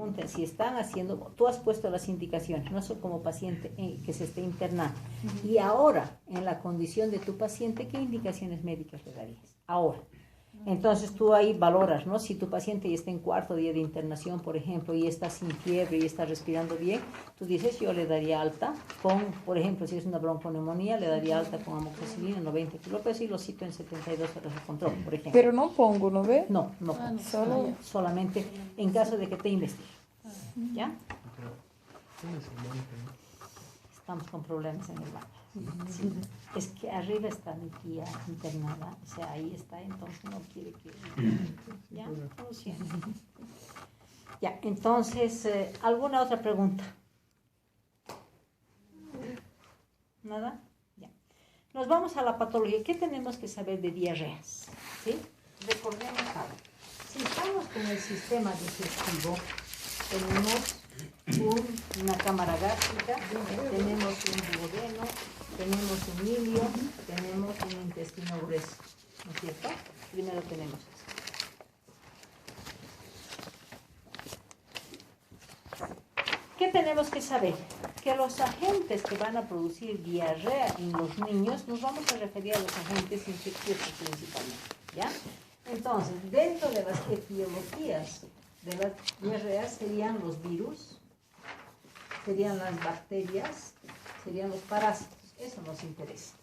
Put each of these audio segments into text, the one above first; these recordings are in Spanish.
pregunten si están haciendo, tú has puesto las indicaciones, no solo como paciente que se esté internando. Y ahora, en la condición de tu paciente, ¿qué indicaciones médicas le darías? Ahora. Entonces tú ahí valoras, ¿no? Si tu paciente ya está en cuarto día de internación, por ejemplo, y está sin fiebre y está respirando bien, tú dices, yo le daría alta con, por ejemplo, si es una bronconeumonía, le daría alta con amoxicilina 90 kilómetros y lo cito en 72 horas de control, por ejemplo. Pero no pongo, ¿no ve? No, Solo... solamente en caso de que te investigue. ¿Ya? Estamos con problemas en el baño. Sí. Es que arriba está mi tía internada, o sea, ahí está, entonces no quiere que... ¿Ya? Lo siento. Ya, entonces, ¿alguna otra pregunta? ¿Nada? Ya. Nos vamos a la patología. ¿Qué tenemos que saber de diarreas? ¿Sí? Recordemos algo. Si estamos con el sistema digestivo, tenemos una cámara gástrica, tenemos un duodeno, tenemos un ilio, tenemos un intestino grueso, ¿no es cierto? Primero tenemos eso. ¿Qué tenemos que saber? Que los agentes que van a producir diarrea en los niños, nos vamos a referir a los agentes infecciosos principalmente, ¿ya? Entonces, dentro de las etiologías de las diarreas serían los virus, serían las bacterias, serían los parásitos. Eso nos interesa,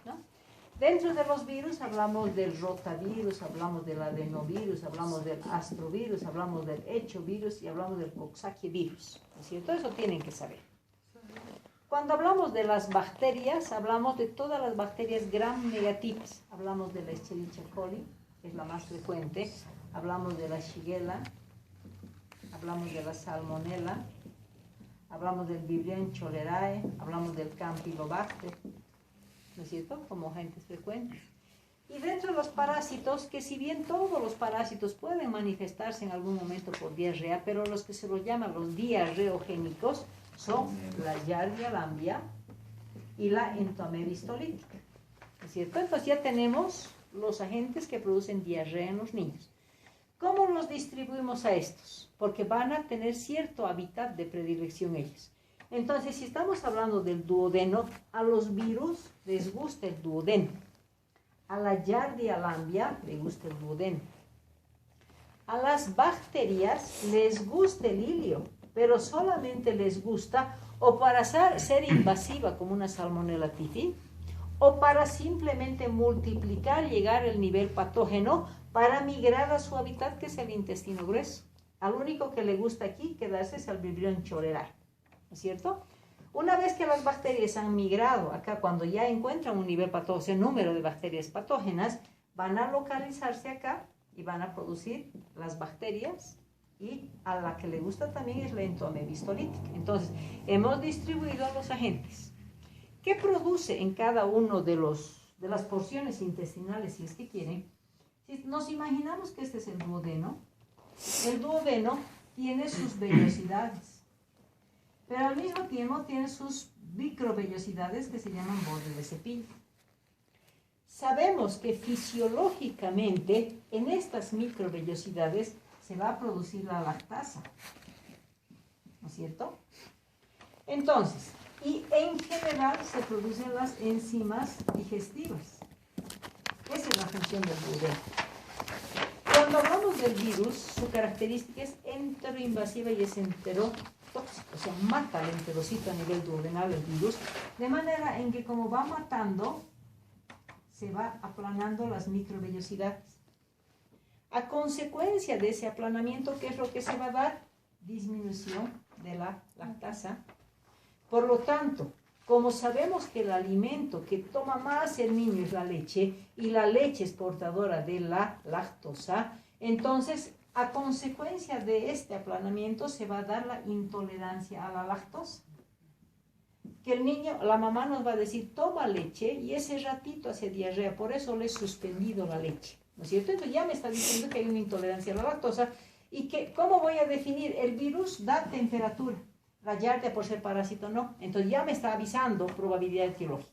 ¿no? Dentro de los virus hablamos del rotavirus, hablamos del adenovirus, hablamos del astrovirus, hablamos del hechovirus y hablamos del coxsackie-virus, ¿no es cierto? Eso tienen que saber. Cuando hablamos de las bacterias, hablamos de todas las bacterias gram negativas. Hablamos de la Escherichia coli, que es la más frecuente. Hablamos de la Shigella, hablamos de la Salmonella, hablamos del Vibrio cholerae, hablamos del Campylobacter, ¿no es cierto? Como agentes frecuentes. Y dentro de los parásitos, que si bien todos los parásitos pueden manifestarse en algún momento por diarrea, pero los que se los llaman los diarreogénicos son la Giardia lamblia y la entoamebistolítica, ¿no es cierto? Entonces ya tenemos los agentes que producen diarrea en los niños. ¿Cómo los distribuimos a estos? Porque van a tener cierto hábitat de predilección ellos. Entonces, si estamos hablando del duodeno, a los virus les gusta el duodeno. A la Giardia lamblia le gusta el duodeno. A las bacterias les gusta el ilio, pero solamente les gusta o para ser invasiva como una Salmonella typhi, o para simplemente multiplicar, llegar al nivel patógeno, para migrar a su hábitat, que es el intestino grueso. Al único que le gusta aquí quedarse es al Vibrio cholerae, ¿no es cierto? Una vez que las bacterias han migrado acá, cuando ya encuentran un nivel patógeno, número de bacterias patógenas, van a localizarse acá y van a producir las bacterias, y a la que le gusta también es la entoamebistolítica. Entonces, hemos distribuido a los agentes. ¿Qué produce en cada uno de las porciones intestinales, si es que quieren? Si nos imaginamos que este es el duodeno tiene sus vellosidades, pero al mismo tiempo tiene sus microvellosidades que se llaman bordes de cepillo. Sabemos que fisiológicamente en estas microvellosidades se va a producir la lactasa, ¿no es cierto? Entonces, y en general se producen las enzimas digestivas. Esa es la función del duodeno. Cuando hablamos del virus, su característica es enteroinvasiva y es enterotóxica, o sea, mata al enterocito a nivel duodenal el virus, de manera en que como va matando, se va aplanando las microvellosidades. A consecuencia de ese aplanamiento, ¿qué es lo que se va a dar? Disminución de la lactasa. Por lo tanto, como sabemos que el alimento que toma más el niño es la leche, y la leche es portadora de la lactosa, entonces, a consecuencia de este aplanamiento, se va a dar la intolerancia a la lactosa. Que el niño, la mamá nos va a decir, toma leche, y ese ratito hace diarrea, por eso le he suspendido la leche, ¿no es cierto? Entonces ya me está diciendo que hay una intolerancia a la lactosa, y que, ¿cómo voy a definir? El virus da temperatura. La Giardia, por ser parásito, no. Entonces ya me está avisando probabilidad etiológica.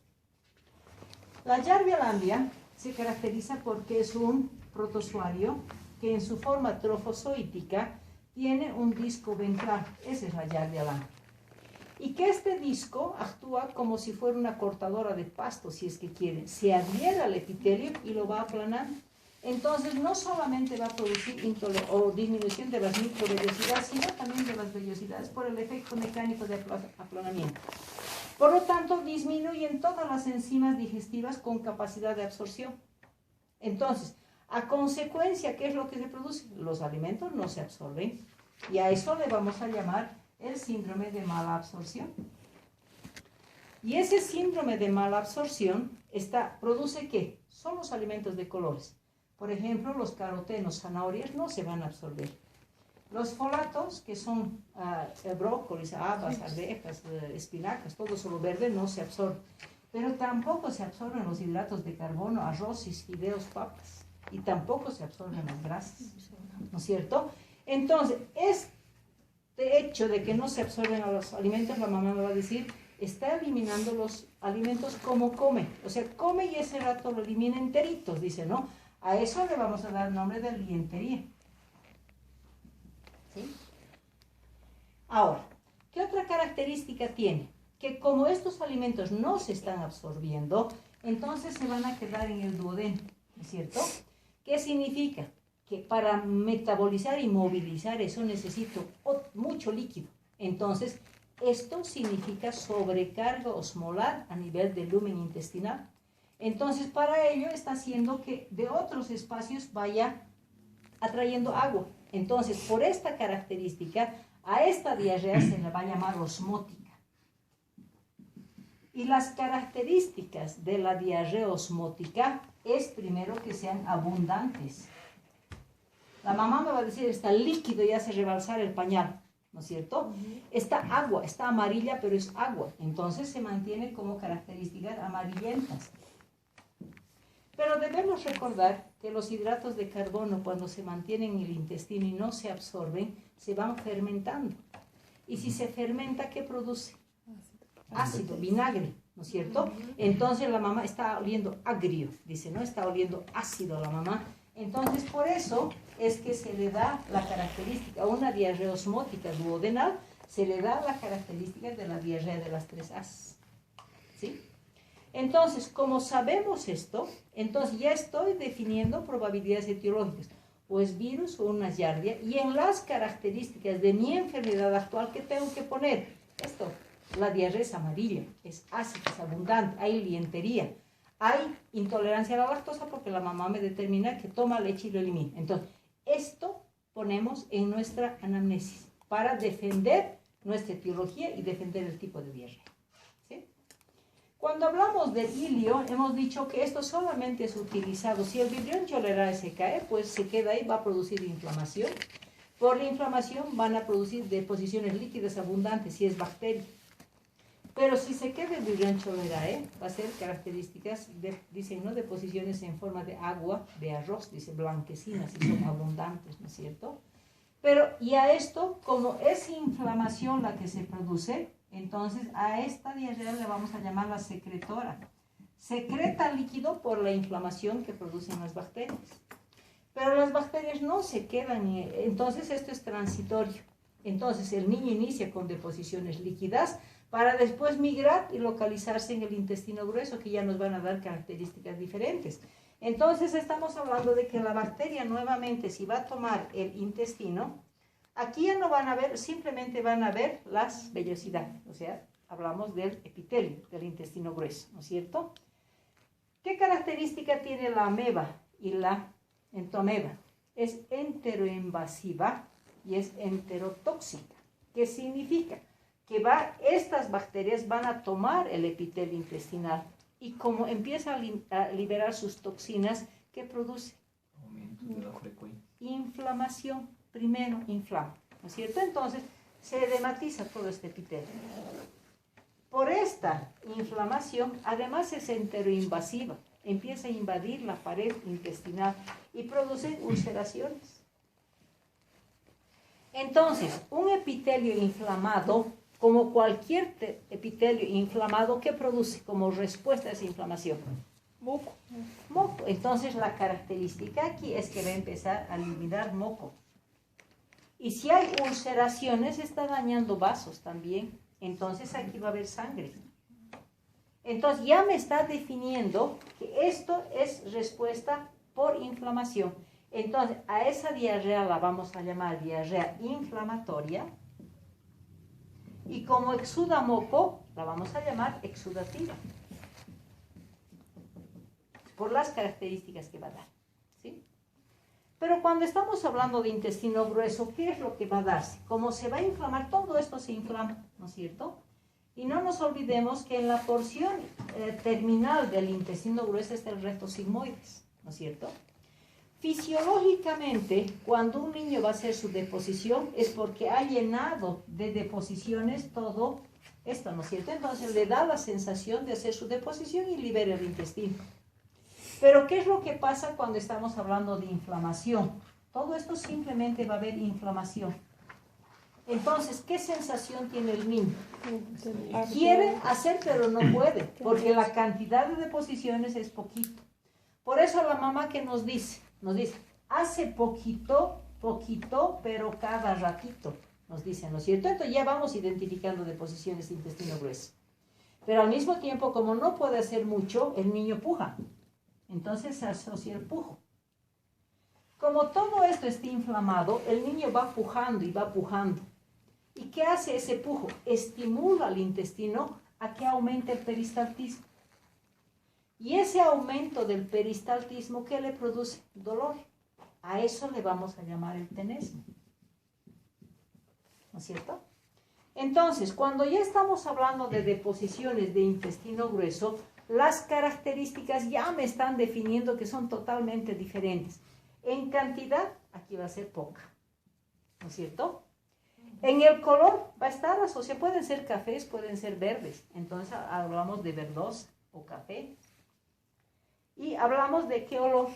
La Giardia lamblia se caracteriza porque es un protozoario que en su forma trofozoítica tiene un disco ventral, esa es la yardia blanca. Y que este disco actúa como si fuera una cortadora de pasto, si es que quieren. Se adhiere al epitelio y lo va aplanando. Entonces, no solamente va a producir disminución de las microvellosidades, sino también de las vellosidades por el efecto mecánico de aplanamiento. Por lo tanto, disminuyen todas las enzimas digestivas con capacidad de absorción. Entonces, a consecuencia, ¿qué es lo que se produce? Los alimentos no se absorben. Y a eso le vamos a llamar el síndrome de mala absorción. Y ese síndrome de mala absorción produce ¿qué? Son los alimentos de colores. Por ejemplo, los carotenos, zanahorias, no se van a absorber. Los folatos, que son brócolis, habas, arvejas, espinacas, todo solo verde, no se absorbe. Pero tampoco se absorben los hidratos de carbono, arroces, fideos, papas. Y tampoco se absorben las grasas. ¿No es cierto? Entonces, este hecho de que no se absorben a los alimentos, la mamá me va a decir, está eliminando los alimentos como come. O sea, come y ese rato lo elimina enteritos, dice, ¿no? A eso le vamos a dar el nombre de dientería. ¿Sí? Ahora, ¿qué otra característica tiene? Que como estos alimentos no se están absorbiendo, entonces se van a quedar en el duodeno, ¿no es cierto? ¿Qué significa? Que para metabolizar y movilizar eso necesito mucho líquido. Entonces, esto significa sobrecarga osmolar a nivel del lumen intestinal. Entonces, para ello está haciendo que de otros espacios vaya atrayendo agua. Entonces, por esta característica, a esta diarrea se le va a llamar osmótica. Y las características de la diarrea osmótica es primero que sean abundantes. La mamá me va a decir, está líquido y hace rebalsar el pañal, ¿no es cierto? Está agua, está amarilla, pero es agua. Entonces se mantiene como características amarillentas. Pero debemos recordar que los hidratos de carbono, cuando se mantienen en el intestino y no se absorben, se van fermentando. Y si se fermenta, ¿qué produce? Ácido, vinagre, ¿no es cierto? Entonces la mamá está oliendo agrio, dice, ¿no? Está oliendo ácido la mamá. Entonces, por eso es que se le da la característica, a una diarrea osmótica duodenal, se le da la característica de la diarrea de las 3 A's. ¿Sí? Entonces, como sabemos esto, entonces ya estoy definiendo probabilidades etiológicas, o es virus o una giardia, y en las características de mi enfermedad actual, ¿qué tengo que poner? Esto, la diarrea es amarilla, es ácida, es abundante, hay lientería. Hay intolerancia a la lactosa porque la mamá me determina que toma leche y lo elimina. Entonces, esto ponemos en nuestra anamnesis para defender nuestra etiología y defender el tipo de diarrea. ¿Sí? Cuando hablamos del ilio, hemos dicho que esto solamente es utilizado. Si el Vibrio cholerae se cae, pues se queda ahí, va a producir inflamación. Por la inflamación van a producir deposiciones líquidas abundantes si es bacteria. Pero si se queda el Vibrio cholerae, va a ser características, dicen, ¿no? Deposiciones en forma de agua, de arroz, dice, blanquecinas, y son abundantes, ¿no es cierto? Pero, y a esto, como es inflamación la que se produce, entonces a esta diarrea le vamos a llamar la secretora. Secreta líquido por la inflamación que producen las bacterias. Pero las bacterias no se quedan, entonces esto es transitorio. Entonces el niño inicia con deposiciones líquidas, para después migrar y localizarse en el intestino grueso, que ya nos van a dar características diferentes. Entonces estamos hablando de que la bacteria nuevamente, si va a tomar el intestino, aquí ya no van a ver, simplemente van a ver las vellosidades, o sea, hablamos del epitelio, del intestino grueso, ¿no es cierto? ¿Qué característica tiene la ameba y la entomeba? Es enteroinvasiva y es enterotóxica. ¿Qué significa? Que estas bacterias van a tomar el epitelio intestinal y como empieza a liberar sus toxinas, ¿qué produce? Aumento de la frecuencia. Inflamación, primero inflama, ¿no es cierto? Entonces se edematiza todo este epitelio. Por esta inflamación, además es enteroinvasiva, empieza a invadir la pared intestinal y produce ulceraciones. Entonces, un epitelio inflamado, como cualquier epitelio inflamado, ¿qué produce como respuesta a esa inflamación? Moco. Moco. Entonces la característica aquí es que va a empezar a eliminar moco. Y si hay ulceraciones, está dañando vasos también. Entonces aquí va a haber sangre. Entonces ya me está definiendo que esto es respuesta por inflamación. Entonces a esa diarrea la vamos a llamar diarrea inflamatoria. Y como exuda moco, la vamos a llamar exudativa. Por las características que va a dar. ¿Sí? Pero cuando estamos hablando de intestino grueso, ¿qué es lo que va a darse? Como se va a inflamar, todo esto se inflama, ¿no es cierto? Y no nos olvidemos que en la porción terminal del intestino grueso está el recto sigmoides, ¿no es cierto? Fisiológicamente, cuando un niño va a hacer su deposición, es porque ha llenado de deposiciones todo esto, ¿no es cierto? Entonces le da la sensación de hacer su deposición y libera el intestino. Pero ¿qué es lo que pasa cuando estamos hablando de inflamación? Todo esto simplemente va a haber inflamación. Entonces, ¿qué sensación tiene el niño? Quiere hacer, pero no puede, porque la cantidad de deposiciones es poquito. Por eso la mamá que nos dice, hace poquito, pero cada ratito, nos dice, ¿no es cierto? Entonces ya vamos identificando deposiciones de intestino grueso. Pero al mismo tiempo, como no puede hacer mucho, el niño puja. Entonces se asocia el pujo. Como todo esto está inflamado, el niño va pujando y va pujando. ¿Y qué hace ese pujo? Estimula al intestino a que aumente el peristaltismo. Y ese aumento del peristaltismo, ¿qué le produce? Dolor. A eso le vamos a llamar el tenesmo. ¿No es cierto? Entonces, cuando ya estamos hablando de deposiciones de intestino grueso, las características ya me están definiendo que son totalmente diferentes. En cantidad, aquí va a ser poca. ¿No es cierto? En el color va a estar asociado, pueden ser cafés, pueden ser verdes. Entonces hablamos de verdosa o café. Y hablamos de qué olor.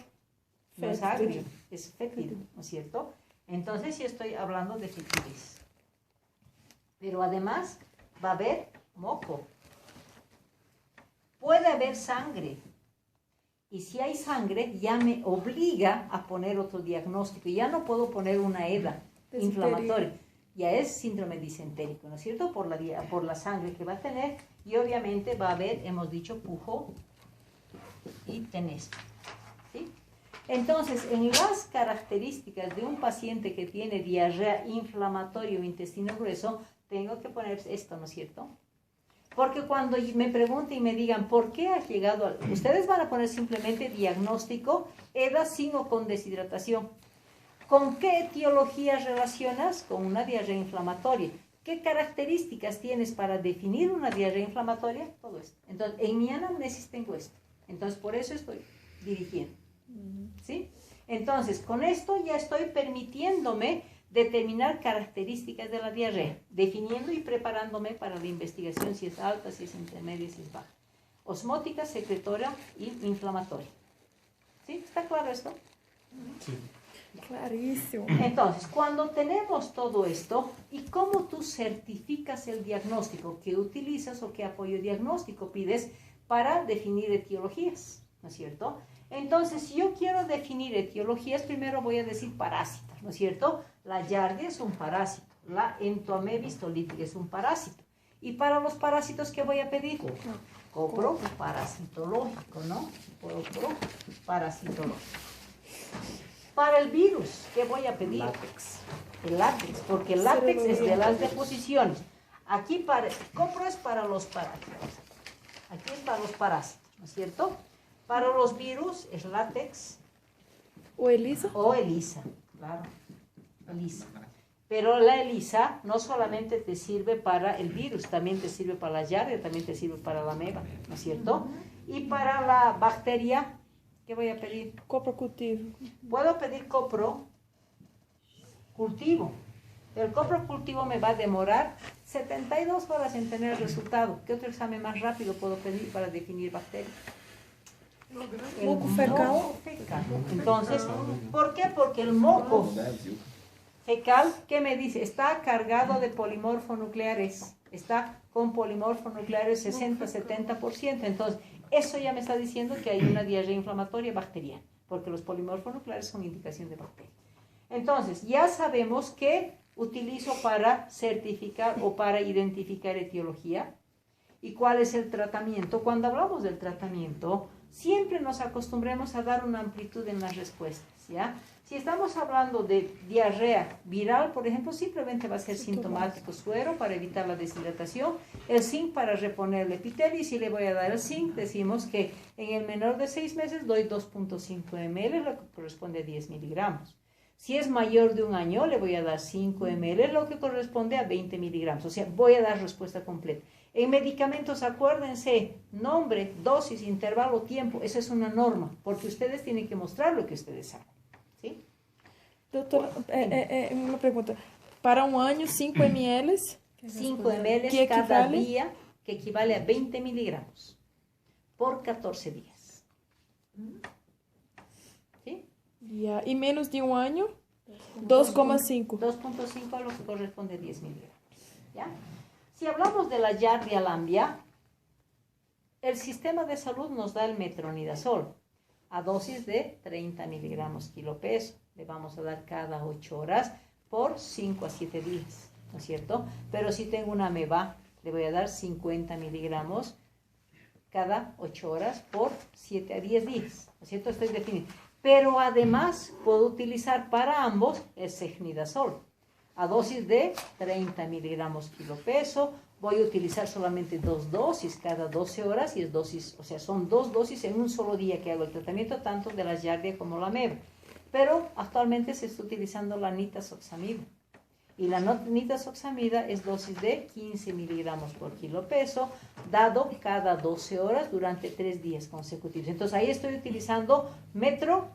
No es agrio, es fétido, ¿no es cierto? Entonces sí estoy hablando de fetidez. Pero además va a haber moco. Puede haber sangre. Y si hay sangre, ya me obliga a poner otro diagnóstico. Ya no puedo poner una EDA inflamatoria. Ya es síndrome disentérico, ¿no es cierto? Por la sangre que va a tener. Y obviamente va a haber, hemos dicho, pujo y tenesmo. ¿Sí? Entonces, en las características de un paciente que tiene diarrea inflamatoria o intestino grueso, tengo que poner esto, ¿no es cierto? Porque cuando me pregunten y me digan, ¿por qué has llegado a...? Ustedes van a poner simplemente diagnóstico, EDA sin o con deshidratación. ¿Con qué etiología relacionas? Con una diarrea inflamatoria. ¿Qué características tienes para definir una diarrea inflamatoria? Todo esto. Entonces, en mi anamnesis tengo esto. Entonces, por eso estoy dirigiendo. ¿Sí? Entonces, con esto ya estoy permitiéndome determinar características de la diarrea, definiendo y preparándome para la investigación, si es alta, si es intermedia, si es baja. Osmótica, secretora y inflamatoria. ¿Sí? ¿Está claro esto? Sí. Clarísimo. Entonces, cuando tenemos todo esto, ¿y cómo tú certificas el diagnóstico? ¿Qué utilizas o qué apoyo diagnóstico pides para definir etiologías? ¿No es cierto? Entonces, si yo quiero definir etiologías, primero voy a decir parásitos, ¿no es cierto? La Giardia es un parásito, la Entomebis tolítica es un parásito. ¿Y para los parásitos qué voy a pedir? Copro parasitológico, ¿no? Copro parasitológico. Para el virus, ¿qué voy a pedir? Látex. El látex, porque el látex es de las deposiciones. Aquí copro es para los parásitos. Aquí es para los parásitos, ¿no es cierto? Para los virus es látex. ¿O ELISA? O ELISA, claro. ELISA. Pero la ELISA no solamente te sirve para el virus, también te sirve para la Giardia, también te sirve para la ameba, ¿no es cierto? Y para la bacteria, ¿qué voy a pedir? Copro cultivo. Puedo pedir copro cultivo. El copro cultivo me va a demorar 72 horas en tener el resultado. ¿Qué otro examen más rápido puedo pedir para definir bacterias? El ¿Moco fecal? moco fecal. Entonces, ¿por qué? Porque el moco fecal, ¿qué me dice? Está cargado de polimorfonucleares. Está con polimorfonucleares 60-70%. Entonces, eso ya me está diciendo que hay una diarrea inflamatoria bacteriana, porque los polimorfonucleares son indicación de bacteria. Entonces, ya sabemos qué utilizo para certificar o para identificar etiología y cuál es el tratamiento. Cuando hablamos del tratamiento, siempre nos acostumbremos a dar una amplitud en las respuestas, ¿ya? Si estamos hablando de diarrea viral, por ejemplo, simplemente va a ser sintomático suero para evitar la deshidratación, el zinc para reponer el epitelio, y si le voy a dar el zinc, decimos que en el menor de 6 meses doy 2.5 ml, lo que corresponde a 10 miligramos. Si es mayor de 1 año, le voy a dar 5 ml, lo que corresponde a 20 miligramos. O sea, voy a dar respuesta completa. En medicamentos, acuérdense, nombre, dosis, intervalo, tiempo. Esa es una norma, porque ustedes tienen que mostrar lo que ustedes saben. ¿Sí? Doutora, uma pergunta. Para um ano, 5 ml? 5 ml que cada equivale? día, que equivale a 20 miligramos por 14 días. ¿Sí? Yeah. E menos de um ano, 2,5. 2.5 a lo que corresponde a 10 miligramos. ¿Ya? Si hablamos de la Yardia lambia, el sistema de salud nos da el metronidazol a dosis de 30 miligramos kilo peso. Le vamos a dar cada 8 horas por 5 a 7 días, ¿no es cierto? Pero si tengo una ameba, le voy a dar 50 miligramos cada 8 horas por 7 a 10 días, ¿no es cierto? Estoy definiendo. Pero además puedo utilizar para ambos el secnidazol a dosis de 30 miligramos kilo peso. Voy a utilizar solamente 2 dosis cada 12 horas y es dosis, o sea, son 2 dosis en un solo día que hago el tratamiento, tanto de la Yardia como la ameba. Pero actualmente se está utilizando la nitazoxamida. Y la nitazoxamida es dosis de 15 miligramos por kilo peso, dado cada 12 horas durante 3 días consecutivos. Entonces ahí estoy utilizando metro,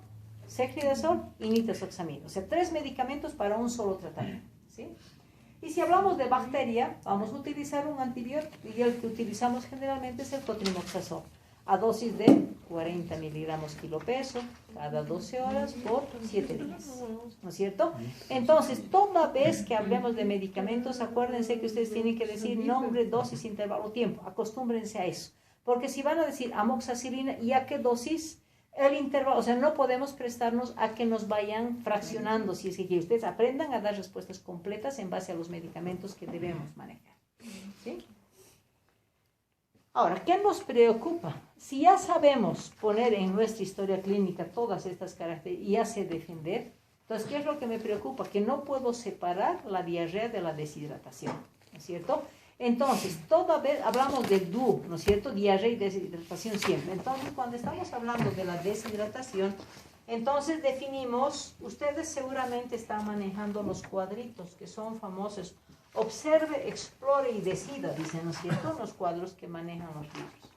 secnidazol y nitazoxamida. O sea, 3 medicamentos para un solo tratamiento, ¿sí? Y si hablamos de bacteria, vamos a utilizar un antibiótico y el que utilizamos generalmente es el cotrimoxazol a dosis de 40 miligramos kilo peso cada 12 horas por 7 días, ¿no es cierto? Entonces, toda vez que hablemos de medicamentos, acuérdense que ustedes tienen que decir nombre, dosis, intervalo, tiempo. Acostúmbrense a eso, porque si van a decir amoxicilina, ¿y a qué dosis? El intervalo, o sea, no podemos prestarnos a que nos vayan fraccionando, si es que ustedes aprendan a dar respuestas completas en base a los medicamentos que debemos manejar, ¿sí? Ahora, ¿qué nos preocupa? Si ya sabemos poner en nuestra historia clínica todas estas características y ya sé defender, entonces, ¿qué es lo que me preocupa? Que no puedo separar la diarrea de la deshidratación, ¿no es cierto? Entonces, toda vez hablamos del dúo, ¿no es cierto? Diarrea y deshidratación siempre. Entonces, cuando estamos hablando de la deshidratación, entonces definimos, ustedes seguramente están manejando los cuadritos que son famosos. Observe, explore y decida, dicen, ¿no es cierto? Los cuadros que manejan los libros.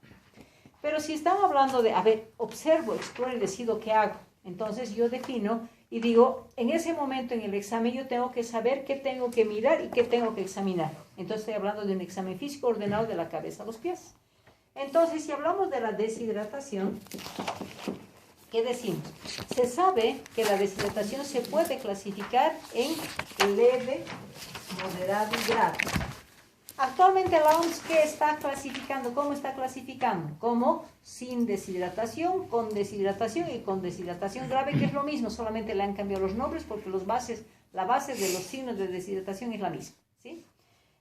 Pero si están hablando de, a ver, observo, exploro y decido qué hago, entonces yo defino y digo, en ese momento en el examen yo tengo que saber qué tengo que mirar y qué tengo que examinar. Entonces estoy hablando de un examen físico ordenado de la cabeza a los pies. Entonces, si hablamos de la deshidratación, ¿qué decimos? Se sabe que la deshidratación se puede clasificar en leve, moderado y grave. Actualmente la OMS, ¿qué está clasificando? ¿Cómo está clasificando? Como sin deshidratación, con deshidratación y con deshidratación grave, que es lo mismo, solamente le han cambiado los nombres porque la base de los signos de deshidratación es la misma, ¿sí?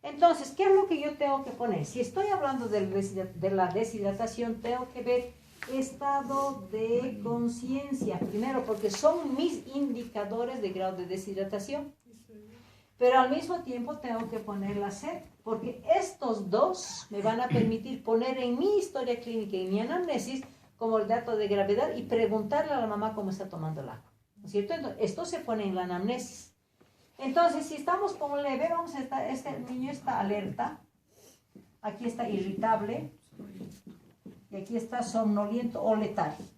Entonces, ¿qué es lo que yo tengo que poner? Si estoy hablando de la deshidratación, tengo que ver estado de conciencia, primero, porque son mis indicadores de grado de deshidratación. Pero al mismo tiempo tengo que poner la sed, porque estos dos me van a permitir poner en mi historia clínica y en mi anamnesis como el dato de gravedad y preguntarle a la mamá cómo está tomando el agua, ¿no es cierto? Entonces, esto se pone en la anamnesis. Entonces, si estamos con leve, vamos a estar, este niño está alerta, aquí está irritable y aquí está somnoliento o letárgico,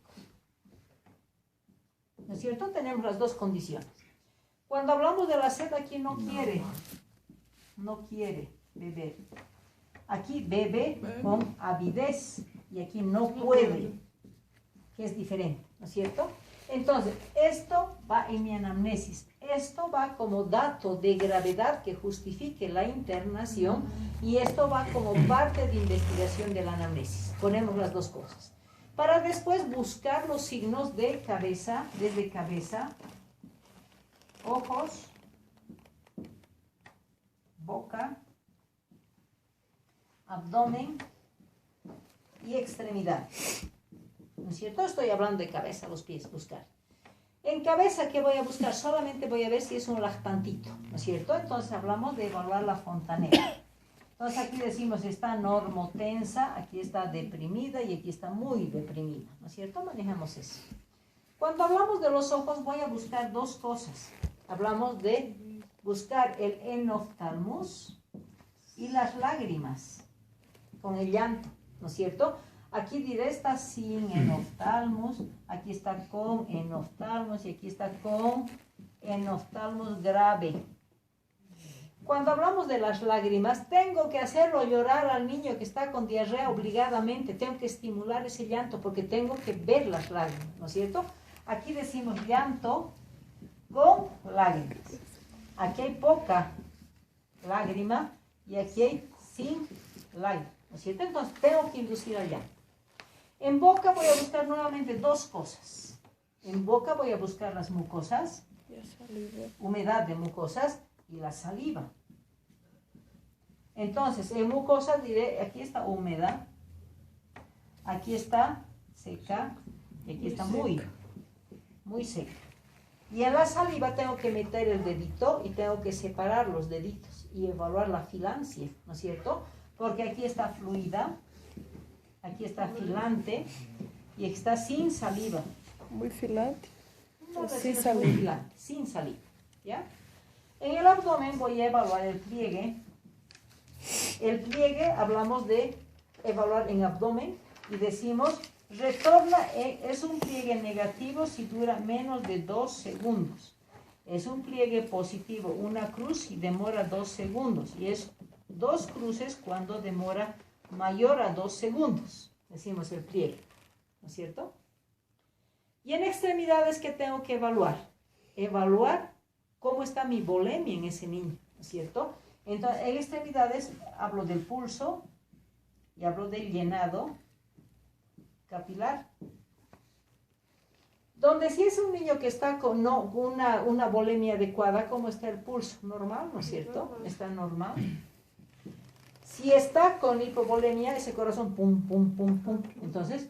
¿no es cierto? Tenemos las dos condiciones. Cuando hablamos de la sed, aquí no quiere beber. Aquí bebe con avidez y aquí no puede, que es diferente, ¿no es cierto? Entonces, esto va en mi anamnesis. Esto va como dato de gravedad que justifique la internación y esto va como parte de investigación de la anamnesis. Ponemos las dos cosas. Para después buscar los signos de cabeza, desde cabeza, ojos, boca, abdomen y extremidades. ¿No es cierto? Estoy hablando de cabeza, los pies, buscar. En cabeza, ¿qué voy a buscar? Solamente voy a ver si es un lactantito, ¿no es cierto? Entonces hablamos de evaluar la fontanela. Entonces aquí decimos, está normotensa, aquí está deprimida y aquí está muy deprimida, ¿no es cierto? Manejamos eso. Cuando hablamos de los ojos, voy a buscar dos cosas. Hablamos de buscar el enoftalmus y las lágrimas, con el llanto, ¿no es cierto? Aquí diré está sin enoftalmus, aquí está con enoftalmus y aquí está con enoftalmus grave. Cuando hablamos de las lágrimas, tengo que hacerlo llorar al niño que está con diarrea obligadamente, tengo que estimular ese llanto porque tengo que ver las lágrimas, ¿no es cierto? Aquí decimos llanto con lágrimas. Aquí hay poca lágrima y aquí hay sin lágrima, ¿no es cierto? Entonces tengo que inducir al llanto. En boca voy a buscar nuevamente dos cosas. En boca voy a buscar las mucosas, humedad de mucosas y la saliva. Entonces, en mucosas diré, aquí está húmeda, aquí está seca y aquí está muy seca. Y en la saliva tengo que meter el dedito y tengo que separar los deditos y evaluar la filancia, ¿no es cierto? Porque aquí está fluida, aquí está filante y aquí está sin saliva. Muy filante. No, Sin muy saliva. filante, sin saliva, ¿ya? En el abdomen voy a evaluar el pliegue. El pliegue hablamos de evaluar en abdomen y decimos retorna, es un pliegue negativo si dura menos de 2 segundos. Es un pliegue positivo, una cruz y demora 2 segundos. Y es 2 cruces cuando demora mayor a 2 segundos. Decimos el pliegue, ¿no es cierto? Y en extremidades, ¿qué tengo que evaluar? Evaluar cómo está mi volemia en ese niño, ¿no es cierto? Entonces, en extremidades hablo del pulso y hablo del llenado capilar. Donde si es un niño que está con una volemia adecuada, ¿cómo está el pulso? Normal, ¿no es cierto? Está normal. Si está con hipovolemia, ese corazón pum, pum, pum, pum. Entonces,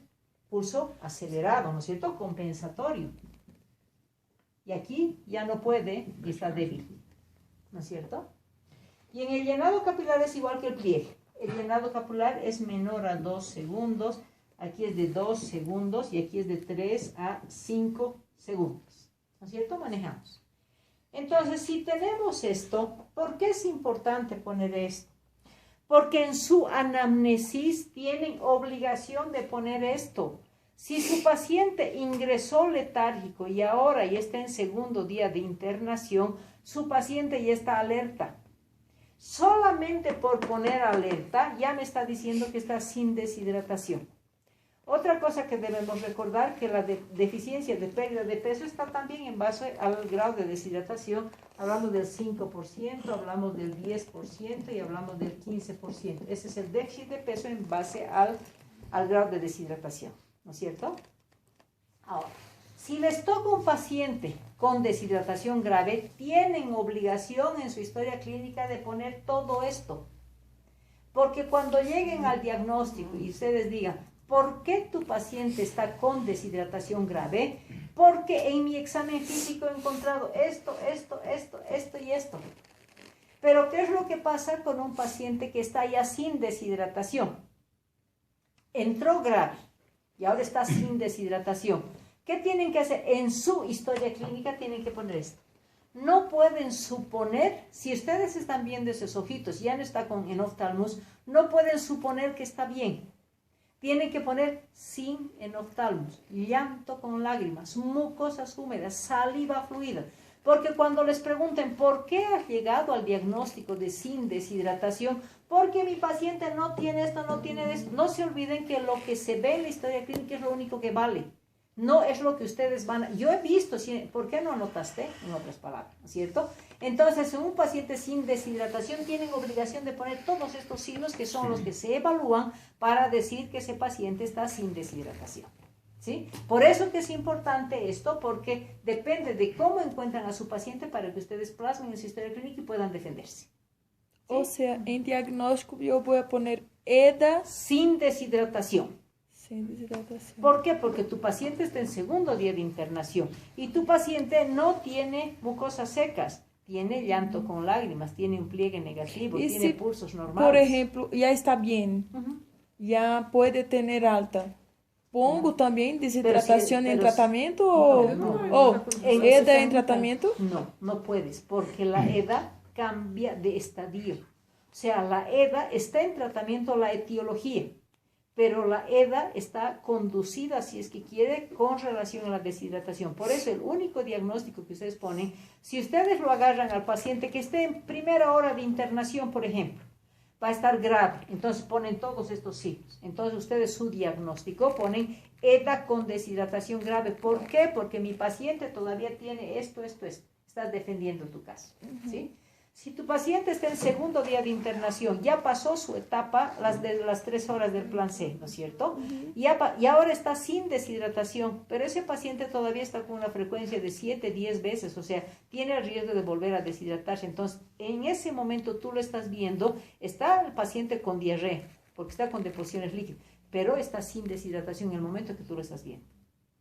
pulso acelerado, ¿no es cierto? Compensatorio. Y aquí ya no puede y está débil, ¿no es cierto? Y en el llenado capilar es igual que el pliegue. El llenado capilar es menor a 2 segundos. Aquí es de 2 segundos y aquí es de 3 a 5 segundos. ¿No es cierto? Manejamos. Entonces, si tenemos esto, ¿por qué es importante poner esto? Porque en su anamnesis tienen obligación de poner esto. Si su paciente ingresó letárgico y ahora ya está en segundo día de internación, su paciente ya está alerta. Solamente por poner alerta ya me está diciendo que está sin deshidratación. Otra cosa que debemos recordar que la deficiencia de pérdida de peso está también en base al grado de deshidratación. Hablamos del 5%, hablamos del 10% y hablamos del 15%. Ese es el déficit de peso en base al grado de deshidratación, ¿no es cierto? Ahora, si les toca un paciente con deshidratación grave, tienen obligación en su historia clínica de poner todo esto. Porque cuando lleguen al diagnóstico y ustedes digan, ¿por qué tu paciente está con deshidratación grave? Porque en mi examen físico he encontrado esto y esto. Pero ¿qué es lo que pasa con un paciente que está ya sin deshidratación? Entró grave y ahora está sin deshidratación. ¿Qué tienen que hacer? En su historia clínica tienen que poner esto. No pueden suponer, si ustedes están viendo esos ojitos, ya no está con enoftalmus, no pueden suponer que está bien. Tienen que poner sin enoftalmus, llanto con lágrimas, mucosas húmedas, saliva fluida. Porque cuando les pregunten por qué has llegado al diagnóstico de sin deshidratación, porque mi paciente no tiene esto, no tiene esto, no se olviden que lo que se ve en la historia clínica es lo único que vale. No es lo que ustedes van a... Yo he visto, ¿por qué no anotaste? En otras palabras, ¿no es cierto? Entonces, en un paciente sin deshidratación tienen obligación de poner todos estos signos que son los que se evalúan para decir que ese paciente está sin deshidratación. ¿Sí? Por eso que es importante esto, porque depende de cómo encuentran a su paciente para que ustedes plasmen en su historia clínica y puedan defenderse. ¿Sí? O sea, en diagnóstico yo voy a poner EDA Sin deshidratación. sin deshidratación. ¿Por qué? Porque tu paciente está en segundo día de internación y tu paciente no tiene mucosas secas, tiene llanto con lágrimas, tiene un pliegue negativo, Y tiene si, pulsos normales. por ejemplo, ya está bien, ya puede tener alta. ¿Pongo también deshidratación en tratamiento o EDA en tratamiento? No, no puedes, porque la EDA cambia de estadio. O sea, la EDA está en tratamiento, la etiología, pero la EDA está conducida, si es que quiere, con relación a la deshidratación. Por eso el único diagnóstico que ustedes ponen, si ustedes lo agarran al paciente que esté en primera hora de internación, por ejemplo, va a estar grave, entonces ponen todos estos signos. Entonces ustedes su diagnóstico ponen EDA con deshidratación grave. ¿Por qué? Porque mi paciente todavía tiene esto. Estás defendiendo tu caso, ¿sí? Si tu paciente está en segundo día de internación, ya pasó su etapa, de las 3 horas del plan C, ¿no es cierto? Y ahora está sin deshidratación, pero ese paciente todavía está con una frecuencia de 7, 10 veces, o sea, tiene el riesgo de volver a deshidratarse. Entonces, en ese momento tú lo estás viendo, está el paciente con diarrea, porque está con deposiciones líquidas, pero está sin deshidratación en el momento que tú lo estás viendo.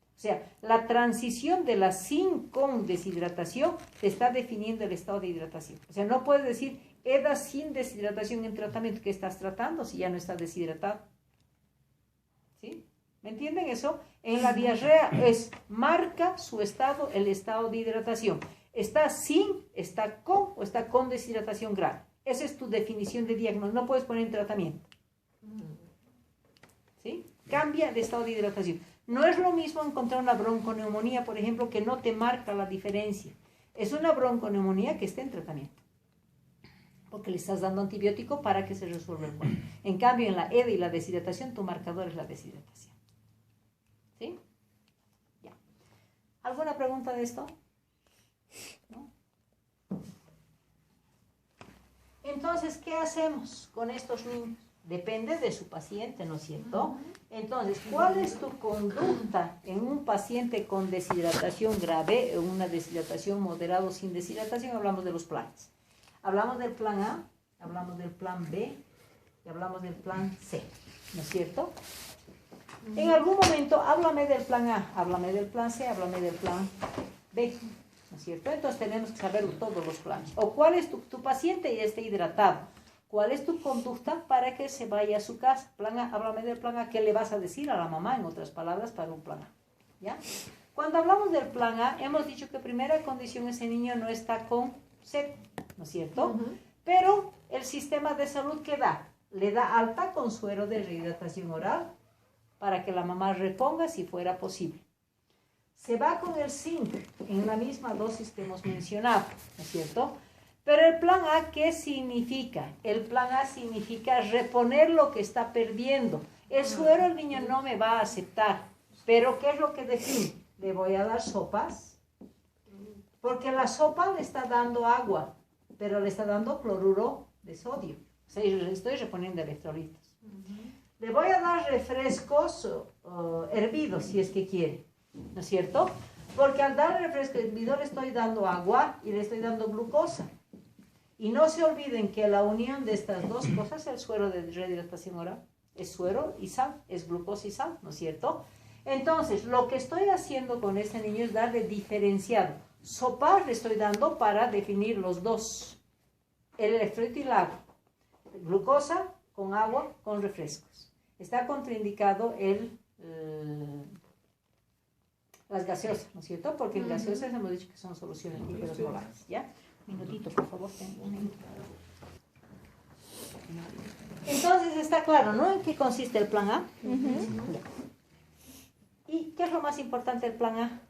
O sea, la transición de la sin con deshidratación te está definiendo el estado de hidratación. O sea, no puedes decir EDA sin deshidratación en tratamiento. ¿Qué estás tratando si ya no estás deshidratado? ¿Sí? ¿Me entienden eso? En la diarrea marca su estado, el estado de hidratación. Está sin, está con o está con deshidratación grave. Esa es tu definición de diagnóstico. No puedes poner en tratamiento. ¿Sí? Cambia de estado de hidratación. No es lo mismo encontrar una bronconeumonía, por ejemplo, que no te marca la diferencia. Es una bronconeumonía que está en tratamiento, porque le estás dando antibiótico para que se resuelva el cuadro. En cambio, en la EDA y la deshidratación, tu marcador es la deshidratación. ¿Sí? Ya. ¿Alguna pregunta de esto? ¿No? Entonces, ¿qué hacemos con estos niños? Depende de su paciente, ¿no es cierto? Entonces, ¿cuál es tu conducta en un paciente con deshidratación grave o una deshidratación moderada o sin deshidratación? Hablamos de los planes. Hablamos del plan A, hablamos del plan B y hablamos del plan C, ¿no es cierto? En algún momento, háblame del plan A, háblame del plan C, háblame del plan B, ¿no es cierto? Entonces tenemos que saber todos los planes. O cuál es tu paciente ya está hidratado. ¿Cuál es tu conducta para que se vaya a su casa? Plan A, háblame del plan A. ¿Qué le vas a decir a la mamá, en otras palabras, para un plan A? ¿Ya? Cuando hablamos del plan A, hemos dicho que primera condición, ese niño no está con sed, ¿no es cierto? Pero el sistema de salud, ¿qué da? Le da alta con suero de rehidratación oral para que la mamá reponga si fuera posible. Se va con el zinc en la misma dosis que hemos mencionado, ¿no es cierto? Pero el plan A, ¿qué significa? El plan A significa reponer lo que está perdiendo. El suero el niño no me va a aceptar. Pero ¿qué es lo que define? Le voy a dar sopas, porque la sopa le está dando agua, pero le está dando cloruro de sodio. O sea, le estoy reponiendo electrolitos. Le voy a dar refrescos hervidos, si es que quiere, ¿no es cierto? Porque al dar refresco hervido le estoy dando agua y le estoy dando glucosa. Y no se olviden que la unión de estas dos cosas es el suero de rehidratación oral. Es suero y sal, es glucosa y sal, ¿no es cierto? Entonces, lo que estoy haciendo con este niño es darle diferenciado. Sopa le estoy dando para definir los dos. El electrolito y el agua. Glucosa con agua, con refrescos. Está contraindicado las gaseosas, ¿no es cierto? Porque en gaseosas hemos dicho que son soluciones hiperosmolares, ¿ya? Minutito, por favor, tengo un minuto. Entonces está claro, ¿no? ¿En qué consiste el plan A? ¿Y qué es lo más importante del plan A?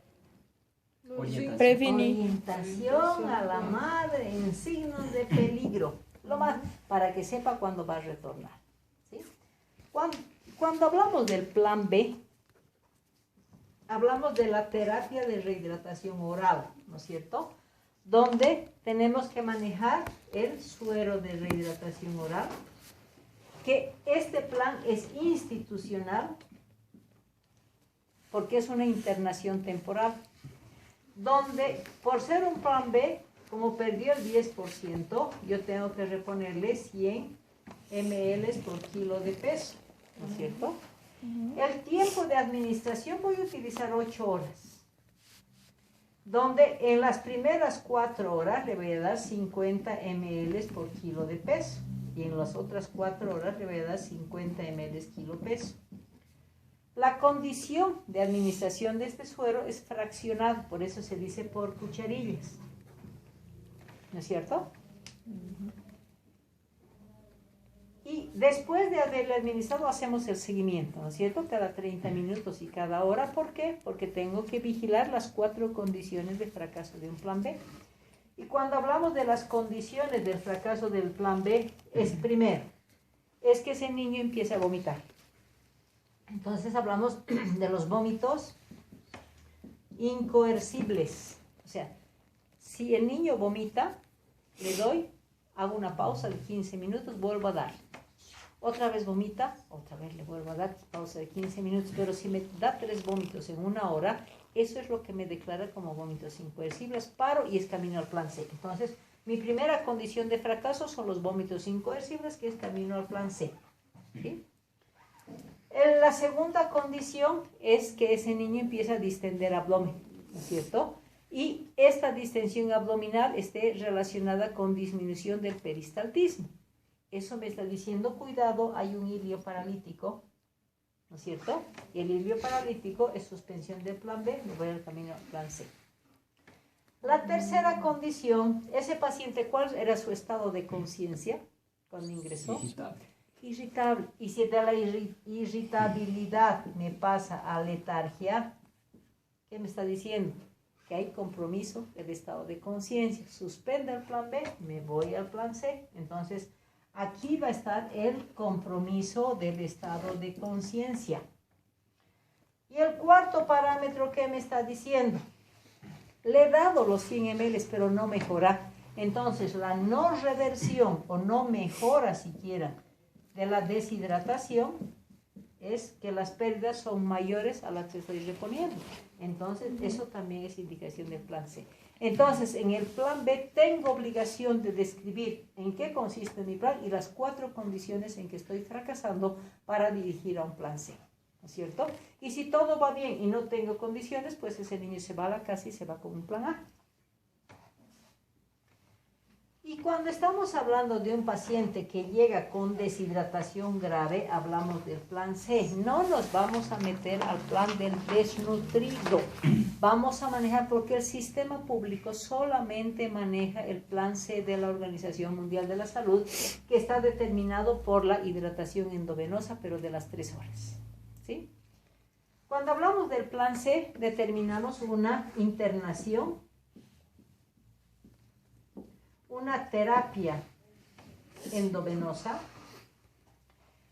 Prevenir. Orientación a la madre en signos de peligro. Lo más, para que sepa cuándo va a retornar. ¿Sí? Cuando hablamos del plan B, hablamos de la terapia de rehidratación oral, ¿no es cierto? Donde tenemos que manejar el suero de rehidratación oral, que este plan es institucional porque es una internación temporal, donde por ser un plan B, como perdió el 10%, yo tengo que reponerle 100 ml por kilo de peso, ¿no es cierto? El tiempo de administración voy a utilizar 8 horas, donde en las primeras 4 horas le voy a dar 50 ml por kilo de peso, y en las otras 4 horas le voy a dar 50 ml kilo peso. La condición de administración de este suero es fraccionado, por eso se dice por cucharillas, ¿no es cierto? Y después de haberle administrado hacemos el seguimiento, ¿no es cierto? Cada 30 minutos y cada hora. ¿Por qué? Porque tengo que vigilar las 4 condiciones de fracaso de un plan B. Y cuando hablamos de las condiciones del fracaso del plan B, es primero, es que ese niño empiece a vomitar. Entonces hablamos de los vómitos incoercibles. O sea, si el niño vomita, le doy, hago una pausa de 15 minutos, vuelvo a dar. Otra vez vomita, otra vez le vuelvo a dar pausa de 15 minutos, pero si me da 3 vómitos en 1 hora, eso es lo que me declara como vómitos incoercibles, paro y es camino al plan C. Entonces, mi primera condición de fracaso son los vómitos incoercibles, que es camino al plan C. ¿Sí? La segunda condición es que ese niño empieza a distender abdomen, ¿no es cierto? Y esta distensión abdominal esté relacionada con disminución del peristaltismo. Eso me está diciendo, cuidado, hay un ilio paralítico, ¿no es cierto? Y el ilio paralítico es suspensión del plan B, me voy al camino al plan C. La tercera condición, ese paciente, ¿cuál era su estado de conciencia cuando ingresó? Irritable. Y si de la irritabilidad me pasa a letargia, ¿qué me está diciendo? Que hay compromiso del estado de conciencia. Suspende el plan B, me voy al plan C. Entonces, aquí va a estar el compromiso del estado de conciencia. Y el cuarto parámetro, ¿qué me está diciendo? Le he dado los 100 ml, pero no mejora. Entonces, la no reversión o no mejora siquiera de la deshidratación es que las pérdidas son mayores a las que estoy reponiendo. Entonces, eso también es indicación del plan C. Entonces, en el plan B tengo obligación de describir en qué consiste mi plan y las 4 condiciones en que estoy fracasando para dirigir a un plan C, ¿no es cierto? Y si todo va bien y no tengo condiciones, pues ese niño se va a la casa y se va con un plan A. Y cuando estamos hablando de un paciente que llega con deshidratación grave, hablamos del plan C. No nos vamos a meter al plan del desnutrido. Vamos a manejar, porque el sistema público solamente maneja el plan C de la Organización Mundial de la Salud, que está determinado por la hidratación endovenosa, pero de las 3 horas. ¿Sí? Cuando hablamos del plan C, determinamos una internación, una terapia endovenosa,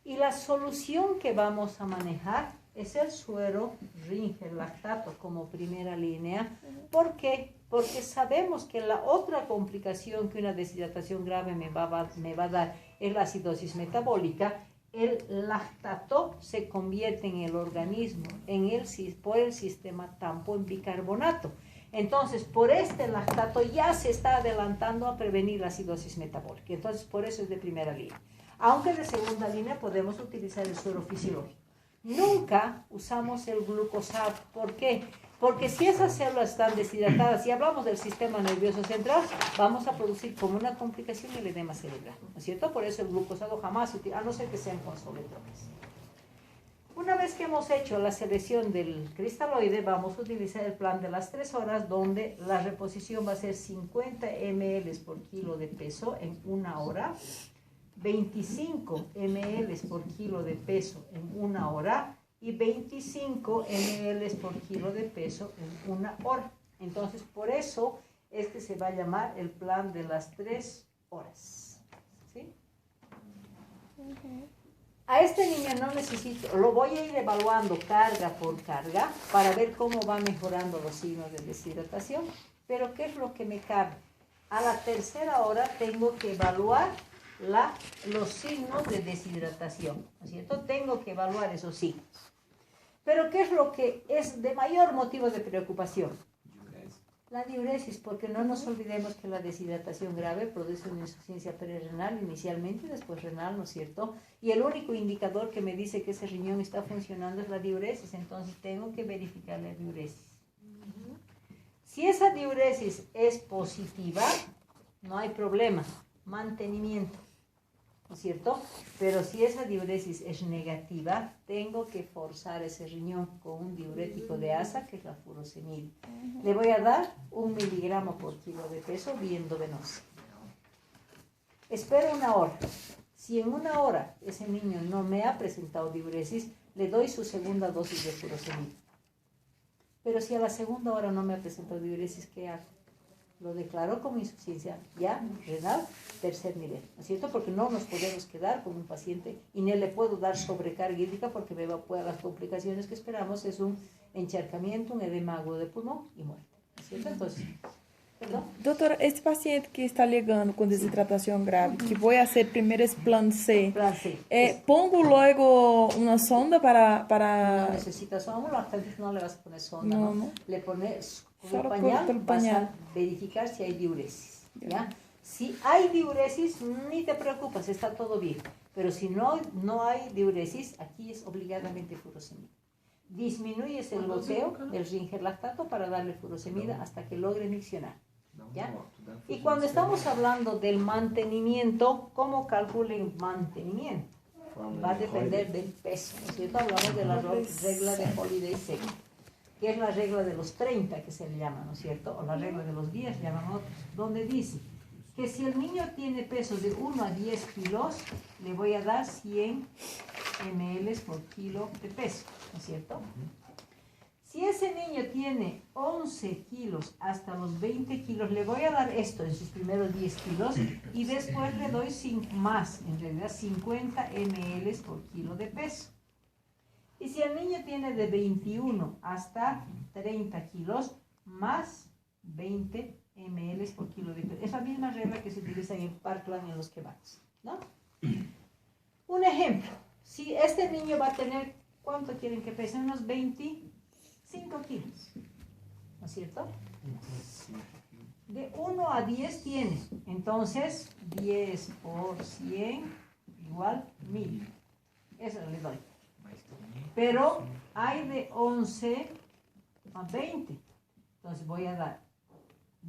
y la solución que vamos a manejar es el suero Ringer lactato como primera línea. ¿Por qué? Porque sabemos que la otra complicación que una deshidratación grave me va a dar es la acidosis metabólica. El lactato se convierte en el organismo, por el sistema TAMPO, en bicarbonato. Entonces, por este lactato ya se está adelantando a prevenir la acidosis metabólica. Entonces, por eso es de primera línea. Aunque de segunda línea podemos utilizar el suero fisiológico. Nunca usamos el glucosado. ¿Por qué? Porque si esas células están deshidratadas, y hablamos del sistema nervioso central, vamos a producir como una complicación el edema cerebral, ¿no es cierto? Por eso el glucosado jamás se utiliza, a no ser que sean consoletrones. Una vez que hemos hecho la selección del cristaloide, vamos a utilizar el plan de las 3 horas, donde la reposición va a ser 50 ml por kilo de peso en 1 hora, 25 ml por kilo de peso en 1 hora y 25 ml por kilo de peso en 1 hora. Entonces, por eso es que se va a llamar el plan de las 3 horas. ¿Sí? A este niño no necesito, lo voy a ir evaluando carga por carga para ver cómo va mejorando los signos de deshidratación. Pero ¿qué es lo que me cabe? A la 3ª hora tengo que evaluar los signos de deshidratación, ¿no es cierto? Tengo que evaluar esos signos. Pero ¿qué es lo que es de mayor motivo de preocupación? Diurese. La diuresis, porque no nos olvidemos que la deshidratación grave produce una insuficiencia perrenal inicialmente y después renal, ¿no es cierto? Y el único indicador que me dice que ese riñón está funcionando es la diuresis, entonces tengo que verificar la diuresis. Si esa diuresis es positiva, no hay problema, mantenimiento, ¿no es cierto? Pero si esa diuresis es negativa, tengo que forzar ese riñón con un diurético de asa, que es la furosemida. Le voy a dar 1 miligramo por kilo de peso vía endovenosa. Espero 1 hora. Si en 1 hora ese niño no me ha presentado diuresis, le doy su segunda dosis de furosemida. Pero si a la segunda hora no me ha presentado diuresis, ¿qué hago? Lo declaro como insuficiencia ya renal tercer nivel, ¿no es cierto? Porque no nos podemos quedar con un paciente y no le puedo dar sobrecarga hídrica porque me va a poner las complicaciones que esperamos, es un encharcamiento, un edema agudo de pulmón y muerte, ¿no es cierto? Entonces, ¿perdón? Doutora, este paciente que está llegando con desidratación grave, que voy a hacer primero es plan C, ¿pongo luego una sonda para... No necesita sonda, lactantes no le vas a poner sonda, No, ¿no? no. Le pones con Solo el pañal, por el vas pañal. a verificar si hay diuresis, ¿ya? Si hay diuresis, ni te preocupes, está todo bien. Pero si no hay diuresis, aquí es obligadamente furosemida. Disminuyes el goteo del ringer lactato para darle furosemida hasta que logre miccionar, ¿ya? Y cuando estamos hablando del mantenimiento, ¿cómo calculen mantenimiento? Va a depender del peso, ¿no es cierto? Hablamos de la regla de Holiday Second, que es la regla de los 30 que se le llama, ¿no es cierto? O la regla de los 10, llaman otros, donde dice que si el niño tiene peso de 1 a 10 kilos, le voy a dar 100 ml por kilo de peso, ¿no es cierto? Si ese niño tiene 11 kilos hasta los 20 kilos, le voy a dar esto en sus primeros 10 kilos y después le doy más, en realidad 50 ml por kilo de peso. Y si el niño tiene de 21 hasta 30 kilos, más 20 ml por kilo de peso. Es la misma regla que se utiliza en Parkland y en los kebabs, ¿no? Un ejemplo, si este niño va a tener, ¿cuánto quieren que pese? Unos 25 kilos, ¿no es cierto? De 1 a 10 tiene, entonces 10 por 100 igual 1000. Eso le doy. Pero hay de 11 a 20, entonces voy a dar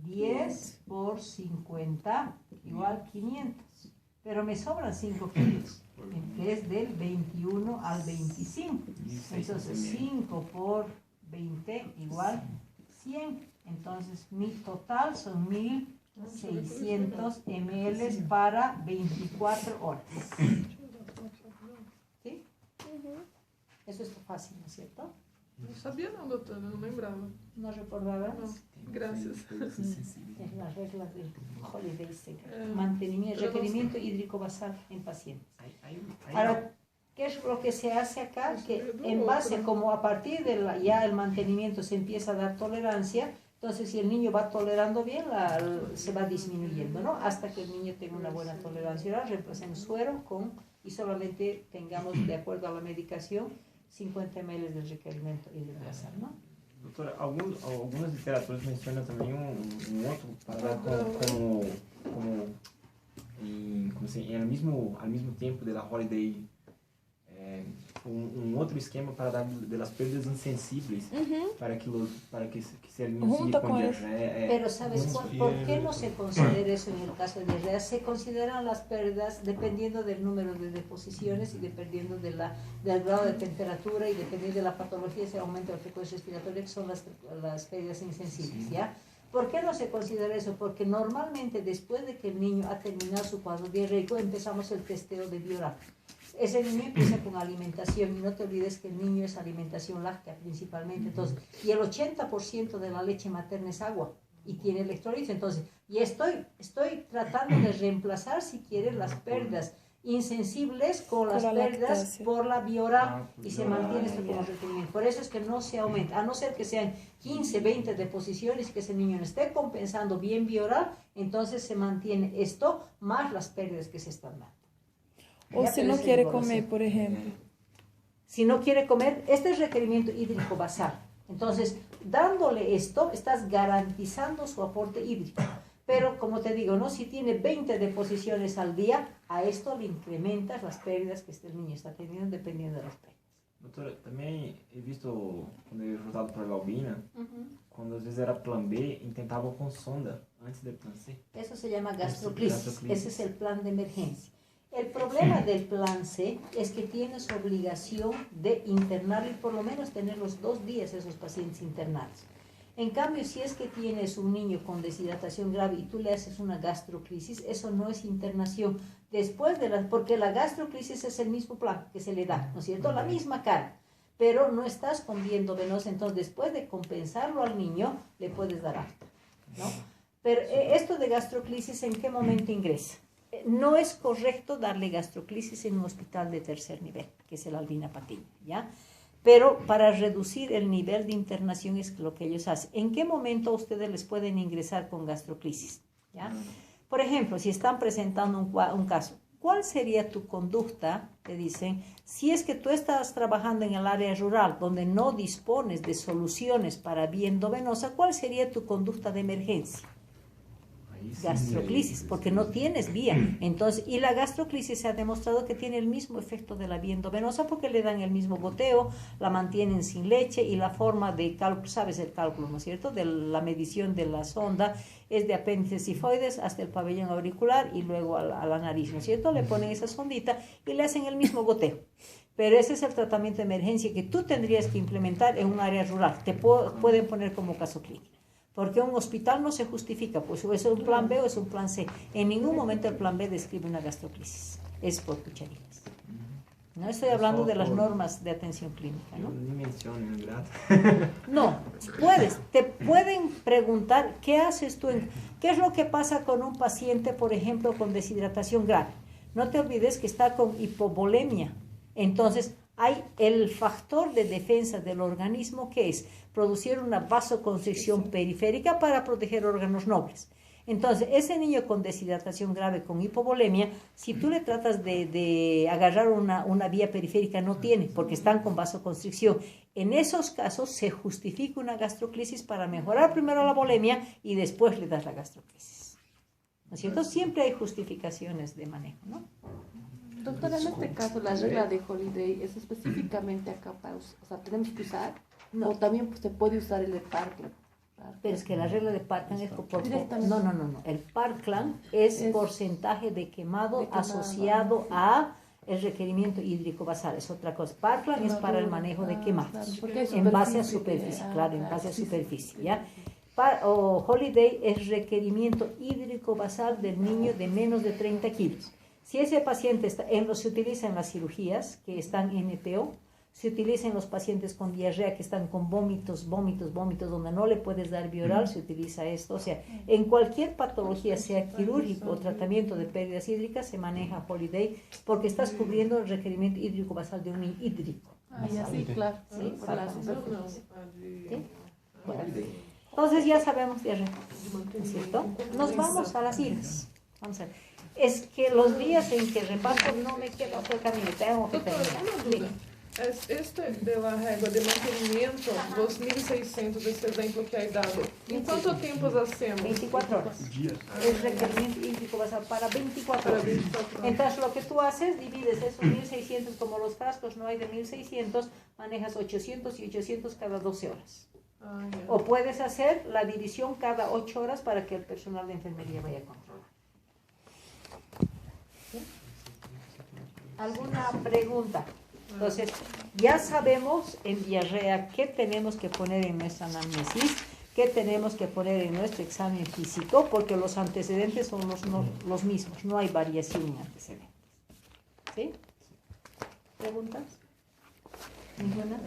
10 por 50 igual 500. Pero me sobran 5 kilos, que es del 21 al 25. Entonces 5 por 20 igual 100. Entonces mi total son 1600 ml para 24 horas. ¿Sí? Eso está fácil, ¿no es cierto? Não sabia não, doutora, não lembrava. ¿No recordabas? Não, graças. Es la regla del Holiday Second. Mantenimiento, requerimiento hídrico basal en pacientes. Ahora, ¿qué es lo que se hace acá? Que en base, como a partir de ya el mantenimiento se empieza a dar tolerancia, entonces si el niño va tolerando bien, se va disminuyendo, ¿no? Hasta que el niño tenga una buena tolerancia. Ahora reemplacemos suero y solamente tengamos, de acuerdo a la medicación, 50 ml del requerimiento hídrico basal, ¿no? Doutora, algumas literaturas mencionam também um outro para dar ao mesmo tempo da Holiday, outro esquema para dar de las perdas insensíveis para que sea el niño siga con diarrea. Pero ¿sabes por qué no se considera eso en el caso de diarrea? Se consideran las pérdidas dependiendo del número de deposiciones y dependiendo del grado de temperatura y dependiendo de la patología, ese aumento de frecuencia respiratoria, que son las pérdidas insensibles, ¿ya? ¿Por qué no se considera eso? Porque normalmente después de que el niño ha terminado su cuadro diarreico, empezamos el testeo de bioral. Ese niño empieza con alimentación y no te olvides que el niño es alimentación láctea principalmente, entonces, y el 80% de la leche materna es agua y tiene electrolitos, entonces, y estoy tratando de reemplazar, si quieres, las pérdidas insensibles con las pérdidas lactancia. por la bioral y se mantiene esto como requerimiento. Por eso es que no se aumenta, a no ser que sean 15, 20 deposiciones y que ese niño no esté compensando bien bioral, entonces se mantiene esto más las pérdidas que se están dando. O si no quiere comer, por ejemplo. Si no quiere comer, este es requerimiento hídrico basal. Entonces, dándole esto, estás garantizando su aporte hídrico. Pero, como te digo, ¿no? Si tiene 20 deposiciones al día, a esto le incrementas las pérdidas que este niño está teniendo dependiendo de las pérdidas. Doutora, também he visto, quando eu voltava para a Albina, quando às vezes era plan B, intentavam com sonda antes del plan C. Eso se llama gastroclisis. Ese es el plan de emergencia. El problema del plan C es que tienes obligación de internar y por lo menos tener los 2 días esos pacientes internados. En cambio, si es que tienes un niño con deshidratación grave y tú le haces una gastroclisis, eso no es internación. Después de porque la gastroclisis es el mismo plan que se le da, ¿no es cierto? La misma cara, pero no estás con viendo venosa, entonces después de compensarlo al niño, le puedes dar alta, ¿no? Pero esto de gastroclisis, ¿en qué momento ingresa? No es correcto darle gastroclisis en un hospital de 3er nivel, que es el Albina Patiño, ¿ya? Pero para reducir el nivel de internación es lo que ellos hacen. ¿En qué momento ustedes les pueden ingresar con gastroclisis? ¿Ya? Por ejemplo, si están presentando un caso, ¿cuál sería tu conducta? Te dicen, si es que tú estás trabajando en el área rural donde no dispones de soluciones para vía endovenosa, ¿cuál sería tu conducta de emergencia? Gastroclisis, porque no tienes vía. Entonces, y la gastroclisis se ha demostrado que tiene el mismo efecto de la vía endovenosa porque le dan el mismo goteo, la mantienen sin leche y la forma de cálculo, sabes el cálculo, ¿no es cierto? De la medición de la sonda es de apéndice sifoides hasta el pabellón auricular y luego a la nariz, ¿no es cierto? Le ponen esa sondita y le hacen el mismo goteo. Pero ese es el tratamiento de emergencia que tú tendrías que implementar en un área rural. Te pueden poner como caso clínico. Porque un hospital no se justifica, pues o es un plan B o es un plan C. En ningún momento el plan B describe una gastroclisis. Es por cucharitas. No estoy hablando de las normas de atención clínica, ¿no? Ni mencionen, ¿verdad? No, te pueden preguntar qué haces tú, qué es lo que pasa con un paciente, por ejemplo, con deshidratación grave. No te olvides que está con hipovolemia. Entonces, hay el factor de defensa del organismo que es producir una vasoconstricción periférica para proteger órganos nobles. Entonces, ese niño con deshidratación grave, con hipovolemia, si tú le tratas de agarrar una vía periférica, no tiene, porque están con vasoconstricción. En esos casos se justifica una gastroclisis para mejorar primero la volemia y después le das la gastroclisis. ¿No es cierto? Siempre hay justificaciones de manejo, ¿no? Doctora, en este caso, la regla de Holiday es específicamente acá para, o sea, tenemos que usar, no. O también pues, se puede usar el de Parkland. Pero es que la regla de Parkland es por... No. El Parkland es porcentaje de quemado asociado a el requerimiento hídrico basal. Es otra cosa. Parkland es para el manejo de quemados. En base a superficie, claro, en base a superficie, ¿ya? O Holiday es requerimiento hídrico basal del niño de menos de 30 kilos. Si ese paciente se utiliza en las cirugías que están en NPO, se utiliza en los pacientes con diarrea que están con vómitos, donde no le puedes dar bioral, se utiliza esto. O sea, en cualquier patología, sea quirúrgico o tratamiento de pérdidas hídricas, se maneja Holiday porque estás cubriendo el requerimiento hídrico basal de un hídrico. Sí, claro. ¿Sí? ¿Sí? Bueno, entonces ya sabemos diarrea, ¿no es cierto? Nos vamos a las iras. Vamos a ver. Es que los días en que repaso no me queda otro camino, tengo que terminar. Este de la régua de mantenimiento, los 1.600, esse exemplo que hay dado, ¿en cuánto tiempo hacemos? 24 horas. El requerimiento hídrico basal para 24 horas. Entonces lo que tú haces, divides esos 1.600, como los frascos no hay de 1.600, manejas 800 y 800 cada 12 horas. O puedes hacer la división cada 8 horas para que el personal de enfermería vaya a controlar. ¿Sí? ¿Alguna pregunta? Entonces, ya sabemos en diarrea qué tenemos que poner en nuestra anamnesis, qué tenemos que poner en nuestro examen físico, porque los antecedentes son los mismos, no hay variación en antecedentes. ¿Sí? ¿Preguntas? ¿Ninguna?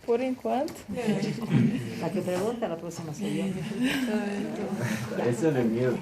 Por enquanto. La que pregunta la próxima sería. Esse é o meu.